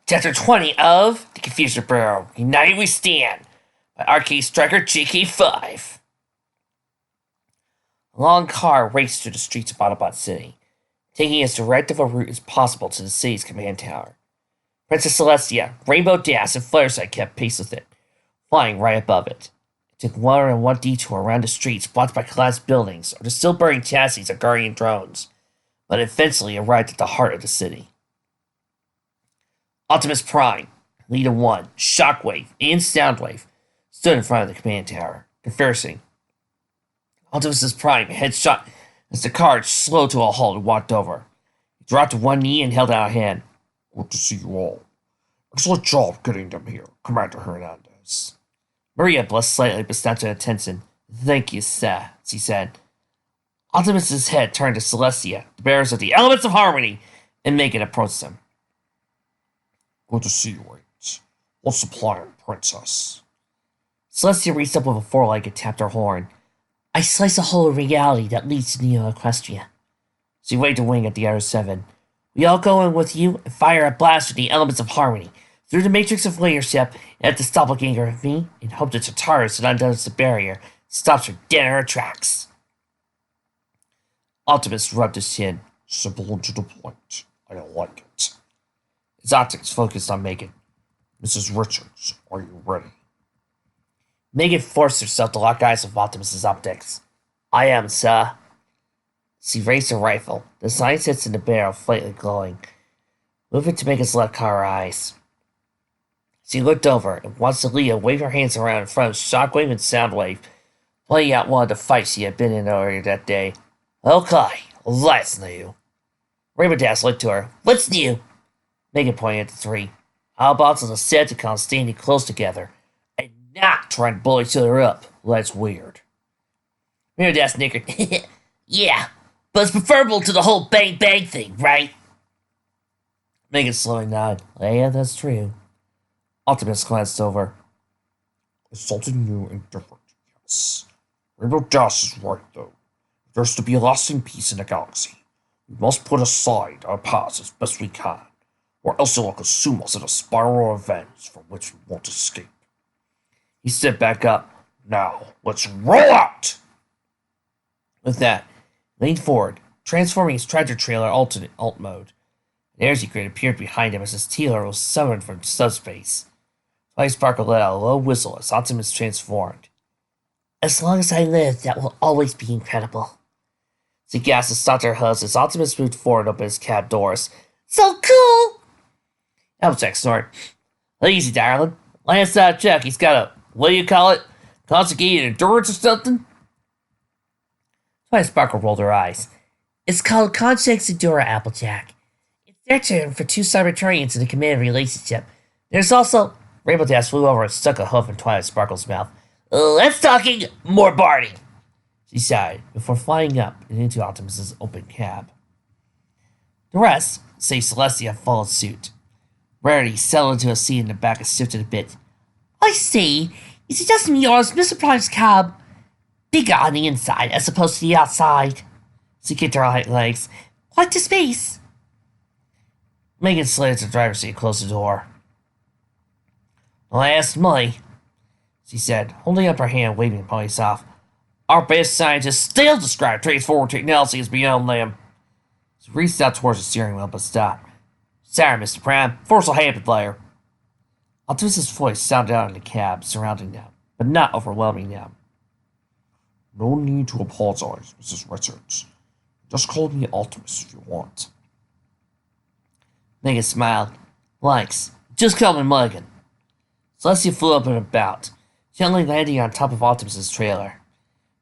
Chapter 20 of The Confusion Bureau. United We Stand by Arcade Striker JK5. A long car raced through the streets of Autobot City, taking as direct of a route as possible to the city's command tower. Princess Celestia, Rainbow Dash, and Fluttershy kept pace with it, flying right above it. It took one and one detour around the streets blocked by collapsed buildings or the still burning chassis of Guardian drones, but eventually arrived at the heart of the city. Optimus Prime, Leader 1, Shockwave, and Soundwave stood in front of the command tower, conversing. Optimus Prime headshot as the car slowed to a halt and walked over. He dropped to one knee and held out a hand. Good to see you all. Excellent job getting them here, Commander Hernandez. Maria blushed slightly but snapped her attention. Thank you, sir, she said. Optimus's head turned to Celestia, the bearers of the Elements of Harmony, and Megan approached them. Good to see you, Ames. What's the plan, Princess? Celestia reached up with a foreleg and tapped her horn. I slice a hole of reality that leads to Neo Equestria. She waved a wing at the other seven. We all go in with you and fire a blast with the Elements of Harmony through the matrix of leadership and at the doppelganger of me and hope that Tataris undoes the barrier, stops her dead in her tracks. Optimus rubbed his chin. Simple and to the point. I don't like it. His optics focused on Megan. Mrs. Richards, are you ready? Megan forced herself to lock eyes with Optimus's optics. I am, sir. She raised her rifle, the sight sits in the barrel faintly glowing. Moving to Megan's left caught her eyes. She looked over and watched Leah wave her hands around in front of Shockwave and Soundwave, playing out one of the fights she had been in earlier that day. Okay, that's new. Rainbow Dash looked to her. What's new? Megan pointed at the three. Autobots and the Decepticons standing close together, and not trying to blow each other up. That's weird. Rainbow Dash snickered. Yeah, but it's preferable to the whole bang bang thing, right? Megan slowly nodded. Yeah, that's true. Optimus glanced over. It's something new and different, yes. Rainbow Dash is right, though. If there's to be a lasting peace in the galaxy, we must put aside our past as best we can, or else it will consume us in a spiral of events from which we won't escape. He stood back up. Now, let's roll out! With that, he leaned forward, transforming his tractor trailer alt mode. An energy grid appeared behind him as his Tealer was summoned from subspace. Twice Sparkle let out a low whistle as Optimus transformed. As long as I live, that will always be incredible. She gasped and stopped her hooves as Optimus moved forward and opened his cab doors. So cool! Applejack snorted. Easy, darling. Lance check. He's got a, what do you call it? Conjugated endurance or something? Twice Sparkle rolled her eyes. It's called Conchex Endura, Applejack. It's their turn for two Cybertronians in the command relationship. There's also... Rainbow Dash flew over and stuck a hoof in Twilight Sparkle's mouth. Let's talking more Barney, she sighed, before flying up and into Optimus's open cab. The rest, save Celestia, followed suit. Rarity settled into a seat in the back and shifted a bit. I see. You suggest me yours, Mr. Prime's cab. Bigger on the inside as opposed to the outside. She kicked her hind legs. Quite the space. Megan slid into the driver's seat and closed the door. Last money, she said, holding up her hand, waving Polly's off. Our best scientists still describe transformer technology as beyond them. She reached out towards the steering wheel, but stopped. Sorry, Mr. Prime. Force will happen later. Optimus's voice sounded out in the cab, surrounding them, but not overwhelming them. No need to apologize, Mrs. Richards. Just call me Optimus if you want. Megan smiled. Thanks. Just call me Mulligan. Celestia flew up and about, gently landing on top of Optimus's trailer.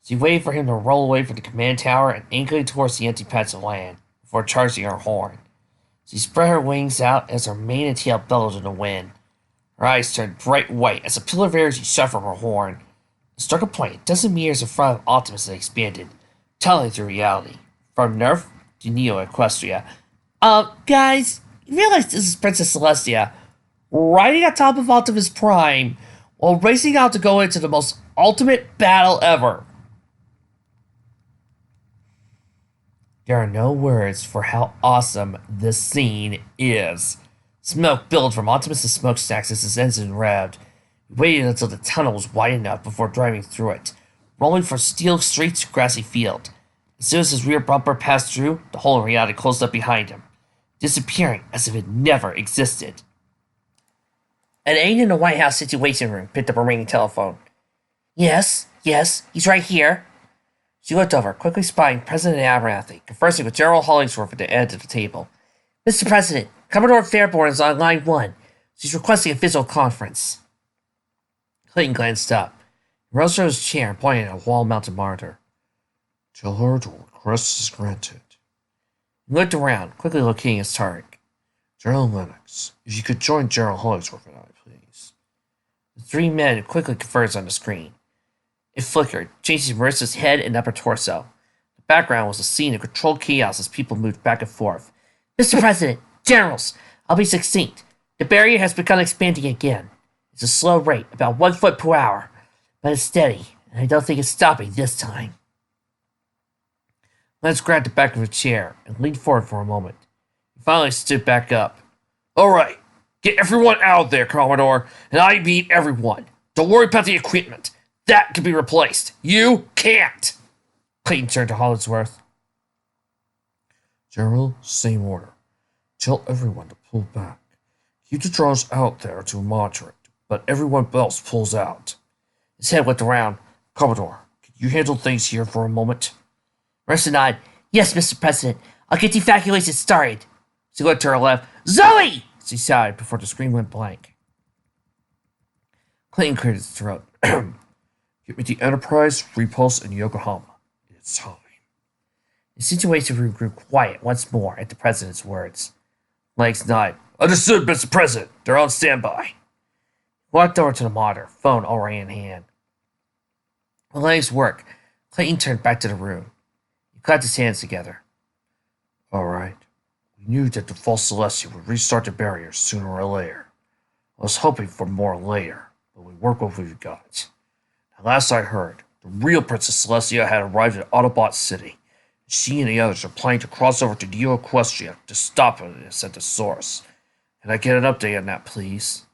She waited for him to roll away from the command tower and anchored towards the empty patch of land before charging her horn. She spread her wings out as her mane and tail bellowed in the wind. Her eyes turned bright white as a pillar of energy shot from her horn. It struck a point a dozen meters in front of Optimus and expanded, tunneling through reality, from Nerf to Neo Equestria. Guys, you realize this is Princess Celestia, riding on top of Optimus Prime while racing out to go into the most ultimate battle ever. There are no words for how awesome this scene is. Smoke billowed from Optimus' smokestacks as his engine revved. He waited until the tunnel was wide enough before driving through it, rolling from steel straight to grassy field. As soon as his rear bumper passed through, the hole in reality closed up behind him, disappearing as if it never existed. An aide in the White House Situation Room picked up a ringing telephone. Yes, he's right here. She looked over, quickly spying President Abernathy, conversing with General Hollingsworth at the end of the table. Mr. President, Commodore Fairborn is on line 1. She's requesting a visual conference. Clayton glanced up. He rose from his chair and pointed at a wall-mounted monitor. Tell her the request is granted. He looked around, quickly locating his target. General Lennox, if you could join General Hollingsworth and I, please. The 3 men quickly converged on the screen. It flickered, changing Marissa's head and upper torso. The background was a scene of controlled chaos as people moved back and forth. Mr. President, Generals, I'll be succinct. The barrier has begun expanding again. It's a slow rate, about 1 foot per hour, but it's steady, and I don't think it's stopping this time. Lance grabbed the back of a chair and leaned forward for a moment. He finally stood back up. All right, get everyone out there, Commodore, and I mean everyone. Don't worry about the equipment. That can be replaced. You can't. Clayton turned to Hollingsworth. General, same order. Tell everyone to pull back. Keep the drones out there to monitor it, but everyone else pulls out. His head looked around. Commodore, can you handle things here for a moment? Marissa nodded. Yes, Mr. President. I'll get the evacuation started. She looked to her left. Zoe! She shouted before the screen went blank. Clayton cleared his throat. Get me the Enterprise, Repulse, and Yokohama. It's time. The situation room grew quiet once more at the president's words. Lennox nodded. Understood, Mr. President. They're on standby. He walked over to the monitor, phone already in hand. While Lennox worked, Clayton turned back to the room. He clapped his hands together. All right. We knew that the false Celestia would restart the barrier sooner or later. I was hoping for more later, but we work what we've got. Now, last I heard, the real Princess Celestia had arrived at Autobot City. She and the others are planning to cross over to Neo Equestria to stop us at the source. Can I get an update on that, please?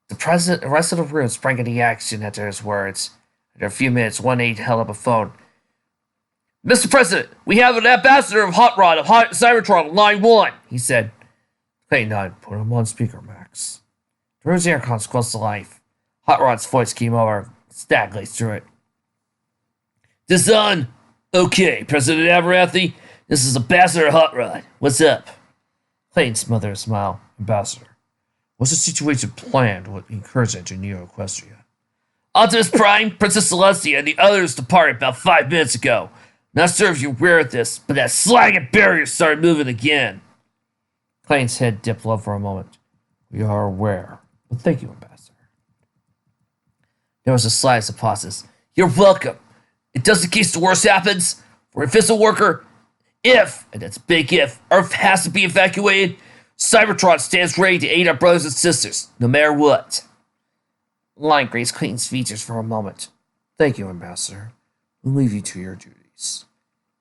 The rest of the room sprang into action after his words. After a few minutes, one aide held up a phone. Mr. President, we have an ambassador of Hot Rod of Cybertron, line 1, he said. Clayton nodded. Put him on speaker, Max. The room's intercom close to life. Hot Rod's voice came over, stag laced through it. This on? Okay, President Abernathy, this is Ambassador Hot Rod. What's up? Clayton smothered a smile. Ambassador, what's the situation planned with incursion to Neo Equestria? Optimus Prime, Princess Celestia, and the others departed about 5 minutes ago. Not sure if you're aware of this, but that slag and barrier started moving again. Clayton's head dipped low for a moment. We are aware. Well, thank you, Ambassador. There was a slightest pauses. You're welcome. And just in case the worst happens, for a Vessel worker, if, and that's a big if, Earth has to be evacuated, Cybertron stands ready to aid our brothers and sisters, no matter what. Line grazed Clayton's features for a moment. Thank you, Ambassador. We'll leave you to your duties.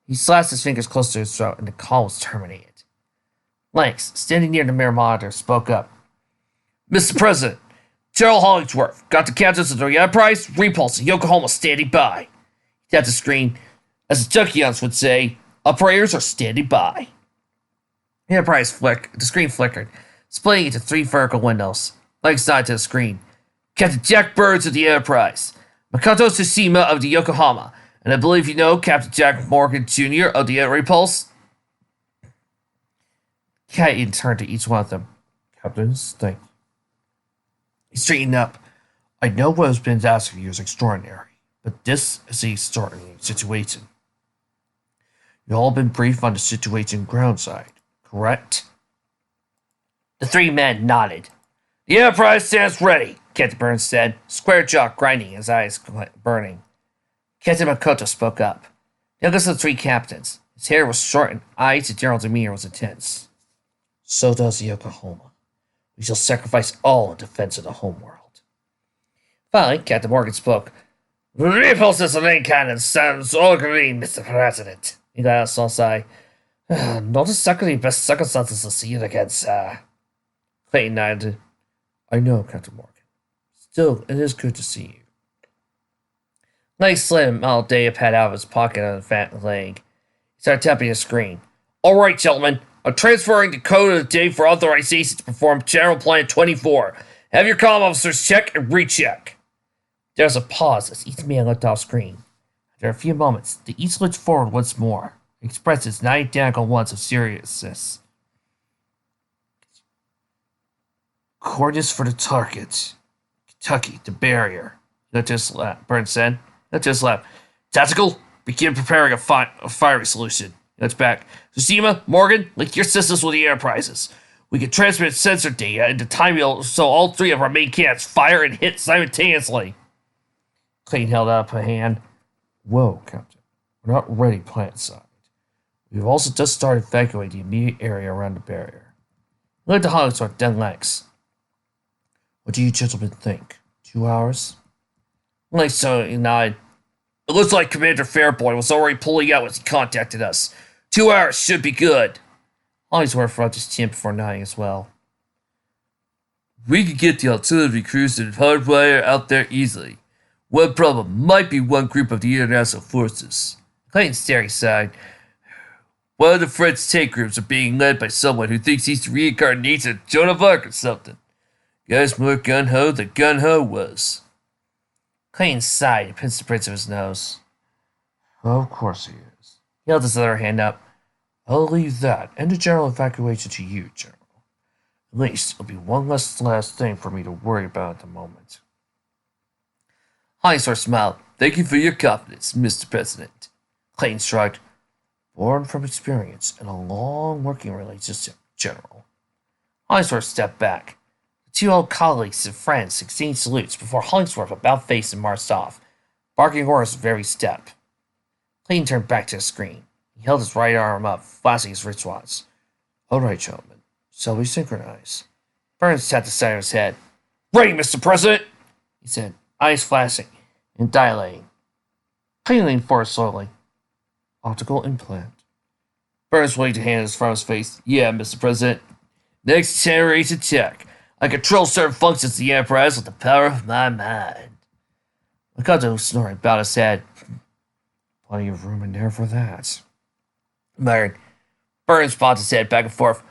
He slashed his fingers close to his throat, and the call was terminated. Lennox, standing near the mirror monitor, spoke up. Mr. President, General Hollingsworth, got the captains of the Enterprise, Repulse, and Yokohama standing by. He tapped the screen. As the Junkions would say, operators are standing by. The screen flickered, splitting into 3 vertical windows. Lennox nodded to the screen. Captain Jack Burns of the Enterprise, Makoto Tsushima of the Yokohama, and I believe you know Captain Jack Morgan Jr. of the Repulse. Clayton turned to each one of them. Captains, thank you. He straightened up. I know what has been asked of you is extraordinary, but this is an extraordinary situation. You've all been briefed on the situation groundside, correct? The 3 men nodded. The Enterprise stands ready, Captain Burns said, square jaw grinding, his eyes burning. Captain Makoto spoke up. The youngest of the 3 captains. His hair was short and eyes and general demeanor was intense. So does Yokohama. We shall sacrifice all in defense of the homeworld. Finally, Captain Morgan spoke. Repulse is the main cannon, sounds all green, Mr. President. He let out a small sigh. Not exactly the best circumstances to see you again, sir. Clayton nodded. I know, Captain Morgan. Still, it is good to see you. Knight slid a model data pad out of his pocket on the fat leg. He started tapping the screen. All right, gentlemen. I'm transferring the code of the day for authorization to perform General Plan 24. Have your comm officers check and recheck. There was a pause as each man looked off screen. After a few moments, they each looked forward once more, expressed its not identical ones of seriousness. Coordinates for the target. Kentucky, the barrier. Looked to his left. Burns said. Looked to his left. Tactical, begin preparing a firing solution. That's back. Tsushima, Morgan, link your systems with the Enterprises. We can transmit sensor data into time so all three of our main cannons fire and hit simultaneously. Clayton held up a hand. Whoa, Captain. We're not ready plant side. We've also just started evacuating the immediate area around the barrier. He looked at Hollingsworth, then Lex. What do you gentlemen think? 2 hours? Lex so nodded. It looks like Commander Fairboy was already pulling out when he contacted us. 2 hours should be good. Hollingsworth rubbed his chin before nodding as well. We could get the artillery crews and hardwire out there easily. One problem might be one group of the international forces. Clayton stared aside. One of the French tank groups are being led by someone who thinks he's the reincarnation of Joan of Arc or something. Guy's more gun-ho than gun-ho was. Clayton sighed and pinched the bridge of his nose. Of course he is. He held his other hand up. I'll leave that and the general evacuation to you, General. At least it'll be one last thing for me to worry about at the moment. Hollingsworth smiled. Thank you for your confidence, Mr. President. Clayton shrugged. Born from experience and a long working relationship, General. Hollingsworth stepped back. The two old colleagues and friends exchanged salutes before Hollingsworth about face and marched off, barking orders at every step. Clayton turned back to the screen. He held his right arm up, flashing his wristwatch. All right, gentlemen. Shall we synchronize? Burns tapped the side of his head. Ready, Mr. President, he said, eyes flashing and dilating. Clayton leaned forward slowly. Optical implant. Burns waved a hand in front of his face. Yeah, Mr. President. Next generation tech. I control certain functions of the Enterprise with the power of my mind. Mikado snoring about his head. Plenty of room in there for that. Muttered. Burns bobbed his head back and forth.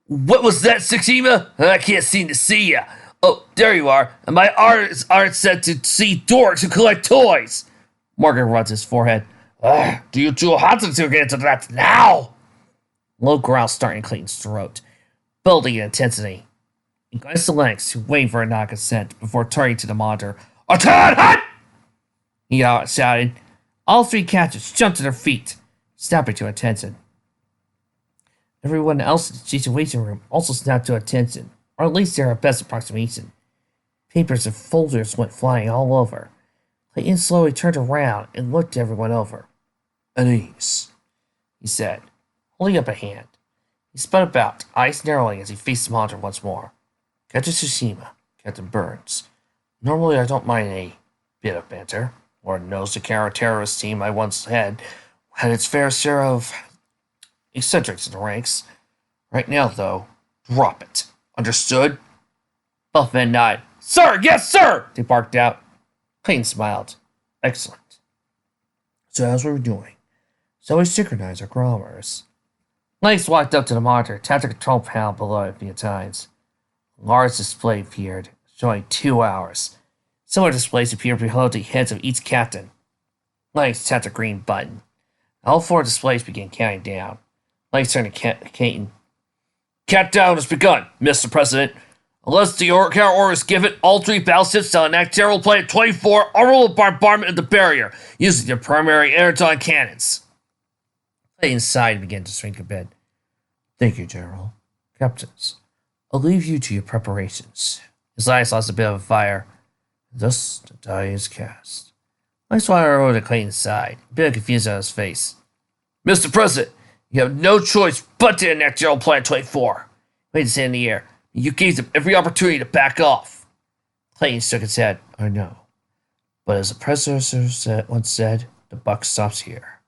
What was that, Tsushima? I can't seem to see ya. Oh, there you are. And my arms aren't set to see dorks who collect toys. Morgan rubbed his forehead. Do you two have to get into that now? Low growl starting in Clayton's throat, building in intensity. He glanced to Lennox, who waited for a nod of consent before turning to the monitor. Attention! He shouted. All three captains jumped to their feet, snapping to attention. Everyone else in the situation room also snapped to attention, or at least their best approximation. Papers and folders went flying all over. Clayton slowly turned around and looked everyone over. At ease, he said, holding up a hand. He spun about, eyes narrowing as he faced the monitor once more. Captain Tsushima, Captain Burns. Normally I don't mind a bit of banter. Lord knows the counter-terrorist team I once had its fair share of eccentrics in the ranks. Right now, though, drop it. Understood? Both men nodded. Sir, yes, sir! They barked out. Clayton smiled. Excellent. So as we were doing, shall we synchronize our chronometers? Lennox walked up to the monitor, tapped the control panel below it a few times. A large display appeared, showing 2 hours. Similar displays appeared below the heads of each captain. Lennox tapped a green button. All four displays began counting down. Lennox turned to Clayton. Countdown has begun, Mr. President. Unless the counter order is given, all three battleships shall enact General Plan 24 orbital bombardment of the barrier, using their primary energon cannons. Clayton sighed and began to shrink a bit. Thank you, General. Captains, I'll leave you to your preparations. His eyes lost a bit of fire. Thus the die is cast. Lennox wandered over to Clayton's side, a bit of confusion on his face. Mr. President, you have no choice but to enact General Plan 24. Waved his hand in the air. You gave them every opportunity to back off. Clayton shook his head. I know. But as the predecessor once said, the buck stops here.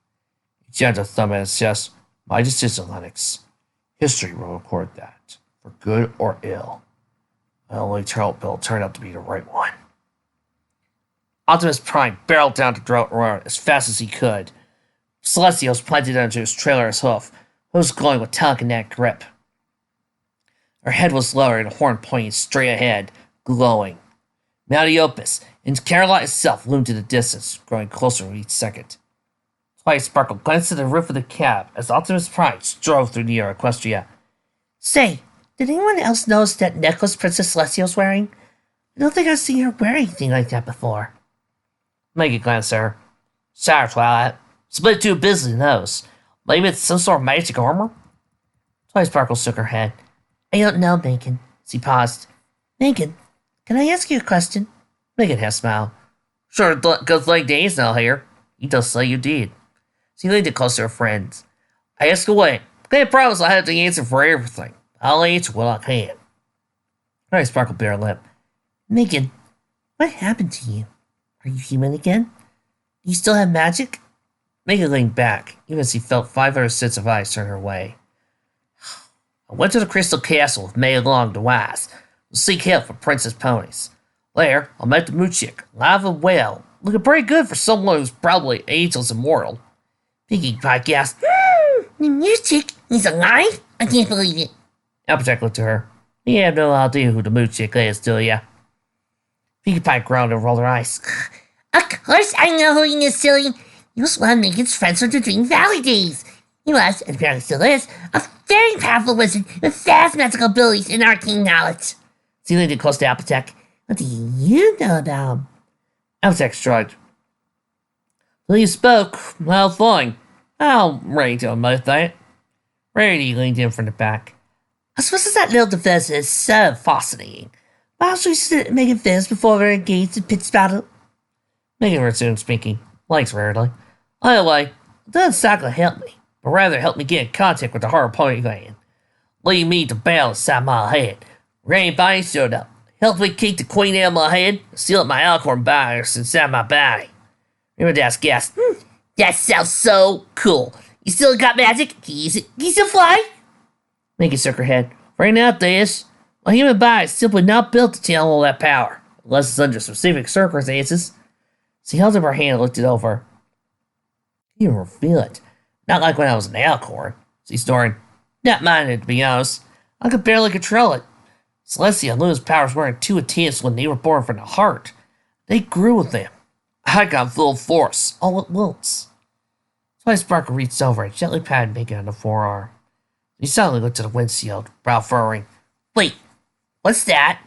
He jammed a thumb at his chest. My decision, Lennox. History will record that, for good or ill. My only build turned out to be the right one. Optimus Prime barreled down to Roar as fast as he could. Celestia was planted onto his trailer's hoof. It was glowing with telekinetic grip. Her head was lowered and a horn pointing straight ahead, glowing. Maldiopus and Caroline itself loomed in the distance, growing closer with each second. Twilight Sparkle glanced at the roof of the cab as Optimus Prime drove through Neo Equestria. Say, did anyone else notice that necklace Princess Celestia was wearing? I don't think I've seen her wear anything like that before. Megan glanced at her. Sorry, Twilight. Split too busy to notice. Maybe it's some sort of magic armor? Twilight Sparkle shook her head. I don't know, Megan. She paused. Megan, can I ask you a question? Megan had smiled. Sure, good like days now here. You just say you did. She leaned it close to her friends. I asked away. Can't promise I have the answer for everything. I'll answer what I can. Twilight Sparkle bit her lip. Megan, what happened to you? Are you human again? Do you still have magic? Megan leaned back, even as she felt 500 sets of eyes turn her way. I went to the Crystal Castle with May Long the Wise to seek help for Princess Ponies. There, I met the Moochick, alive and well, looking pretty good for someone who's probably ageless immortal. Pinkie Pie gasped, the Moochick is alive? I can't believe it. Applejack looked at her. You have no idea who the Moochick is, do ya? Pinkie Pie groaned and rolled her eyes. Of course I know who he is, silly. He was one of Megan's friends from the Dream Valley days. He was, and apparently still is, a very powerful wizard with vast magical abilities and arcane knowledge. She leaned close to Applejack. What do you know about him? Applejack shrugged. Well, you spoke. Well, fine. I'm ready to admit that. Rarity leaned in from the back. I suppose that little defense is so fascinating. Why should we sit and make it finish before we're engaged in pitch battle? Megan resumed speaking. Thanks, Rarity. Anyway, it doesn't exactly help me, but rather help me get in contact with the hard pony gland. Lead me to battle inside my head. Rainbow showed up. Helped me keep the queen out of my head and seal up my alcorn virus inside my body. Remember that gasped. That sounds so cool. You still got magic? Can you use it? Can you still fly? Megan shook her head. Right now, this. My human body is simply not built to channel all that power, unless it's under specific circumstances. She held up her hand and looked it over. You can feel it. Not like when I was an alcorn. She snorted. Not mine, to be honest. I could barely control it. Celestia and Luna's powers weren't too intense when they were born from the heart. They grew with them. I got full force, all at once. Twilight Sparkle reached over and gently patted Megan on the forearm. He suddenly looked at the windshield, brow furrowing. Wait, what's that?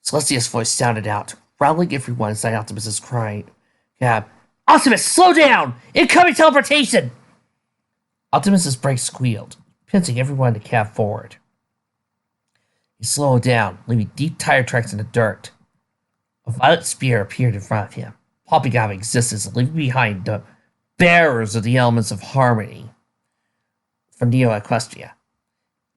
Celestia's voice sounded out, rousing everyone inside Optimus's crying cab. Optimus, slow down! Incoming teleportation! Optimus's brakes squealed, pinching everyone in the cab forward. He slowed down, leaving deep tire tracks in the dirt. A violet spear appeared in front of him, popping out of existence and leaving behind the bearers of the elements of harmony from Neo Equestria.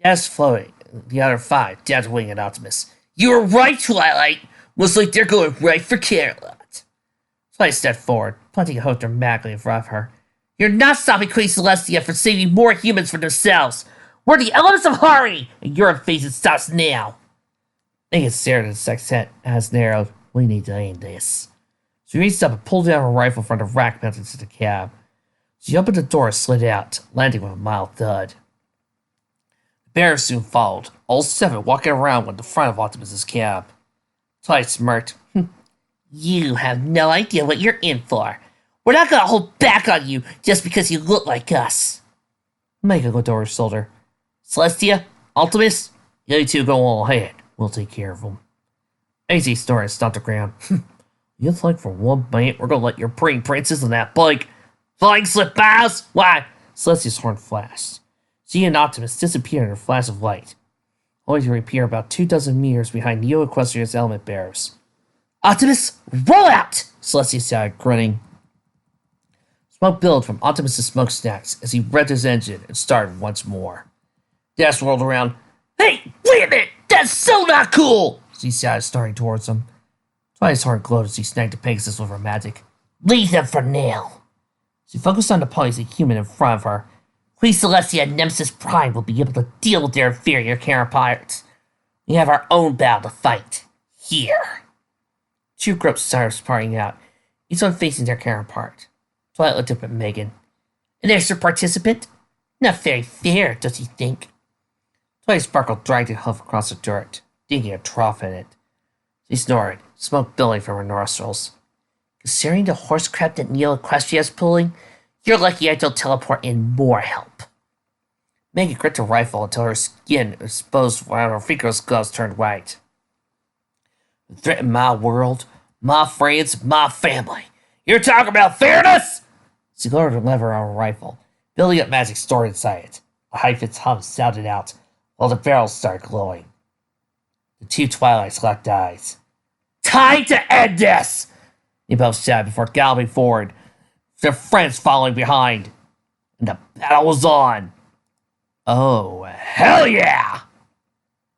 As floating, the other five dabbed wing at Optimus. You were right, Twilight! Looks like they're going right for Carolot. Twilight stepped forward, planting a hook dramatically in front of her. You're not stopping Queen Celestia from saving more humans for themselves! We're the elements of harmony, and your face stops now! Megan stared at the sextet as narrowed. We need to end this. She reached up and pulled down her rifle from the rack mounted to the cab. She opened the door and slid out, landing with a mild thud. The bearers soon followed, all seven walking around with the front of Optimus's cab. Twilight smirked. You have no idea what you're in for. We're not gonna hold back on you just because you look like us. Megan looked over her shoulder. Celestia, Optimus, you two go all ahead. We'll take care of them. AZ snorted and stomped the ground. You think for 1 minute we're gonna let your pretty princess on that bike flying slip by us? Why? Celestia's horn flashed. She and Optimus disappeared in a flash of light, only to reappear about 24 meters behind Neo Equestria's element bearers. Optimus, roll out! Celestia shouted, grinning. Smoke billowed from Optimus's smokestacks as he revved his engine and started once more. Dash whirled around. Hey, wait a minute! That's so not cool! She shouted, starting towards him. Twilight's heart glowed as she snagged the Pegasus with her magic. Leave them for now. She focused on the poison human in front of her. Queen Celestia and Nemesis Prime will be able to deal with their inferior counterparts. We have our own battle to fight. Here. Two groups started sparring out, each one facing their counterpart. Twilight looked up at Megan. An extra participant? Not very fair, does he think? Twilight Sparkle dragged a hoof across the dirt, digging a trough in it. She snored, smoke billowing from her nostrils. Considering the horse crap that Neil Equestria's pulling, you're lucky I don't teleport in more help. Megan gripped her rifle until her skin exposed while her finger's gloves turned white. Threaten my world, my friends, my family. You're talking about fairness? She lowered the lever on her rifle, building up magic stored inside it. A high-pitched hum sounded out, while the barrels started glowing. The two Twilights locked eyes. Time to end this! They both shouted before galloping forward, their friends following behind. And the battle was on. Oh, hell yeah!